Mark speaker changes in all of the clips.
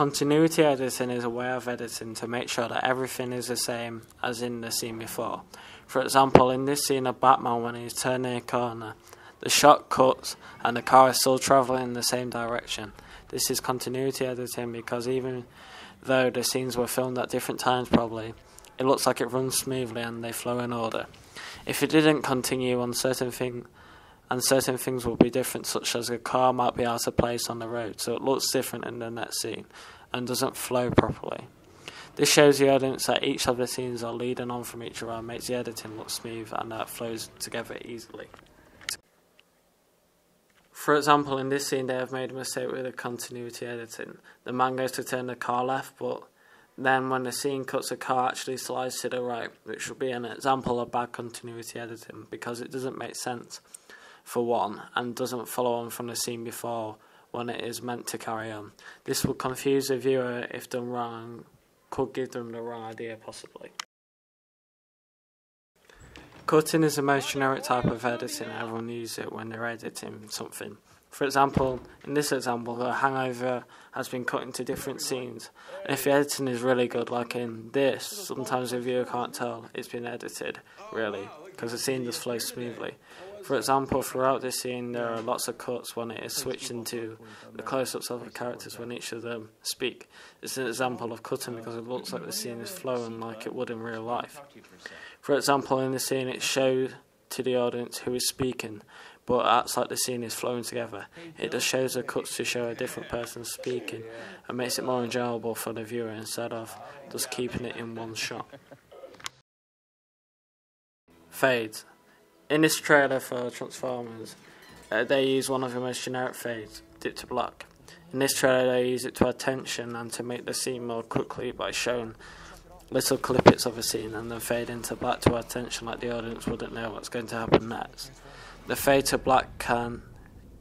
Speaker 1: Continuity editing is a way of editing to make sure that everything is the same as in the scene before. For example, in this scene of Batman when he's turning a corner, the shot cuts and the car is still travelling in the same direction. This is continuity editing because even though the scenes were filmed at different times probably, it looks like it runs smoothly and they flow in order. If it didn't continue on certain things will be different, such as a car might be out of place on the road, so it looks different in the next scene and doesn't flow properly. This shows the audience that each of the scenes are leading on from each other and makes the editing look smooth and that it flows together easily. For example, in this scene they have made a mistake with the continuity editing. The man goes to turn the car left, but then when the scene cuts, the car actually slides to the right, which would be an example of bad continuity editing because it doesn't make sense for one and doesn't follow on from the scene before when it is meant to carry on. This will confuse the viewer if done wrong, could give them the wrong idea possibly. Cutting is the most generic type of editing. Everyone uses it when they're editing something. For example, in this example, The Hangover has been cut into different scenes. And if the editing is really good, like in this, sometimes the viewer can't tell it's been edited, really, because the scene just flows smoothly. For example, throughout this scene, there are lots of cuts when it is switched into the close-ups of the characters when each of them speak. It's an example of cutting because it looks like the scene is flowing like it would in real life. For example, in the scene, it shows to the audience who is speaking, but it acts like the scene is flowing together. It just shows the cuts to show a different person speaking and makes it more enjoyable for the viewer instead of just keeping it in one shot. Fades. In this trailer for Transformers, they use one of the most generic fades, dip to black. In this trailer, they use it to add tension and to make the scene more quickly by showing little clippets of a scene and then fade into black to add tension like the audience wouldn't know what's going to happen next. The fade to black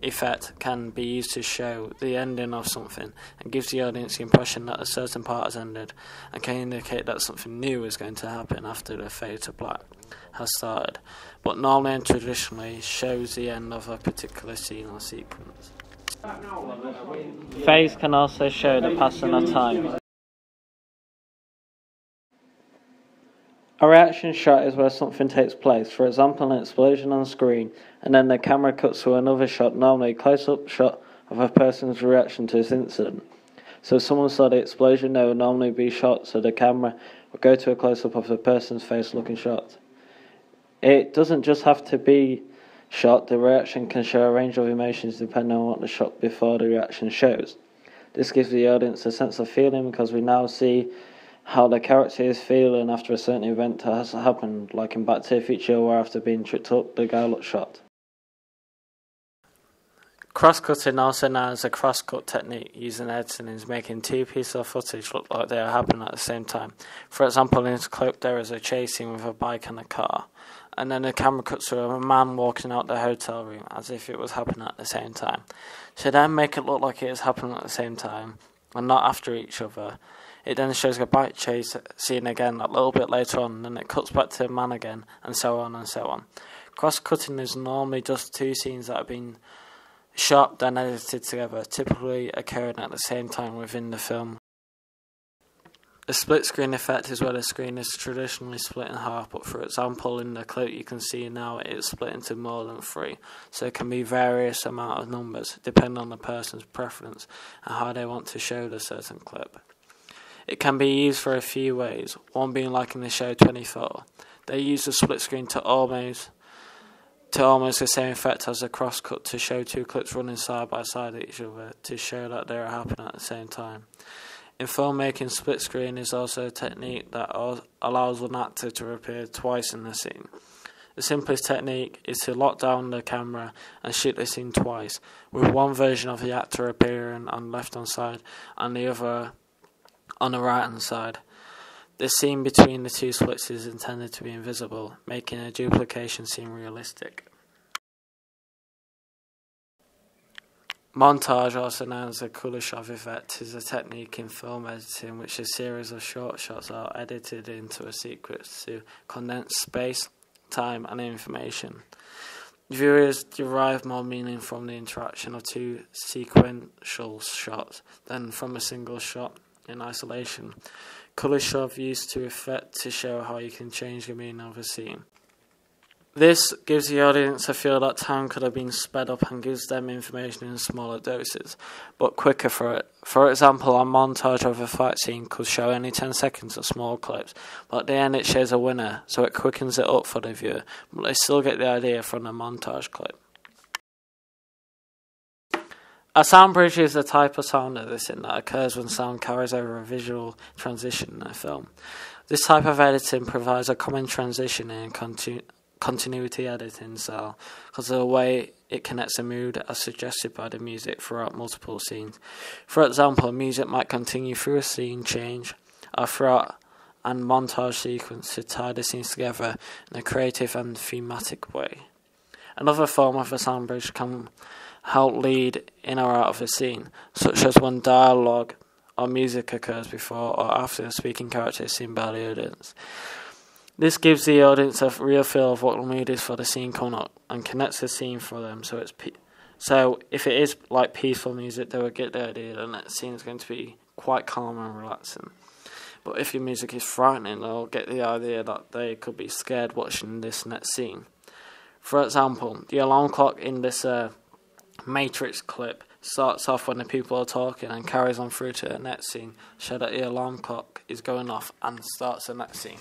Speaker 1: effect can be used to show the ending of something and gives the audience the impression that a certain part has ended and can indicate that something new is going to happen after the fade to black has started, but normally and traditionally shows the end of a particular scene or sequence. Fades can also show the passing of time. A reaction shot is where something takes place, for example an explosion on screen, and then the camera cuts to another shot, normally a close-up shot of a person's reaction to this incident. So if someone saw the explosion, there would normally be shot, so the camera would go to a close-up of the person's face looking shocked. It doesn't just have to be shot, the reaction can show a range of emotions depending on what the shot before the reaction shows. This gives the audience a sense of feeling because we now see how the character is feeling after a certain event has happened, like in Back to the Future where after being tricked up, the guy looks shocked. Cross-cutting, also known as a cross-cut technique, using editing is making two pieces of footage look like they are happening at the same time. For example, in this clip there is a chase scene with a bike and a car, and then the camera cuts to a man walking out the hotel room as if it was happening at the same time. To then make it look like it is happening at the same time, and not after each other, it then shows a bike chase scene again a little bit later on, and then it cuts back to the man again, and so on and so on. Cross-cutting is normally just two scenes that have been shot then edited together, typically occurring at the same time within the film. The split screen effect is where the screen is traditionally split in half, but for example in the clip you can see now it is split into more than three, so it can be various amount of numbers depending on the person's preference and how they want to show the certain clip. It can be used for a few ways, one being like in the show 24. They use the split screen to almost the same effect as a cross-cut to show two clips running side by side each other to show that they are happening at the same time. In filmmaking, split screen is also a technique that allows one actor to appear twice in the scene. The simplest technique is to lock down the camera and shoot the scene twice, with one version of the actor appearing on the left-hand side and the other on the right-hand side. The scene between the two splits is intended to be invisible, making a duplication seem realistic. Montage, also known as the Kuleshov effect, is a technique in film editing in which a series of short shots are edited into a sequence to condense space, time and information. Viewers derive more meaning from the interaction of two sequential shots than from a single shot in isolation. Colours are used to effect to show how you can change the meaning of a scene. This gives the audience a feel that time could have been sped up and gives them information in smaller doses, but quicker for it. For example, a montage of a fight scene could show only 10 seconds of small clips, but at the end it shows a winner, so it quickens it up for the viewer, but they still get the idea from the montage clip. A sound bridge is the type of sound editing that occurs when sound carries over a visual transition in a film. This type of editing provides a common transition in continuity editing style because of the way it connects the mood as suggested by the music throughout multiple scenes. For example, music might continue through a scene change or throughout a montage sequence to tie the scenes together in a creative and thematic way. Another form of a sound bridge can help lead in or out of a scene, such as when dialogue or music occurs before or after the speaking character is seen by the audience. This gives the audience a real feel of what the mood is for the scene coming up and connects the scene for them. So if it is like peaceful music, they will get the idea that that scene is going to be quite calm and relaxing. But if your music is frightening, they'll get the idea that they could be scared watching this next scene. For example, the alarm clock in this Matrix clip starts off when the people are talking and carries on through to the next scene, so that the alarm clock is going off and starts the next scene.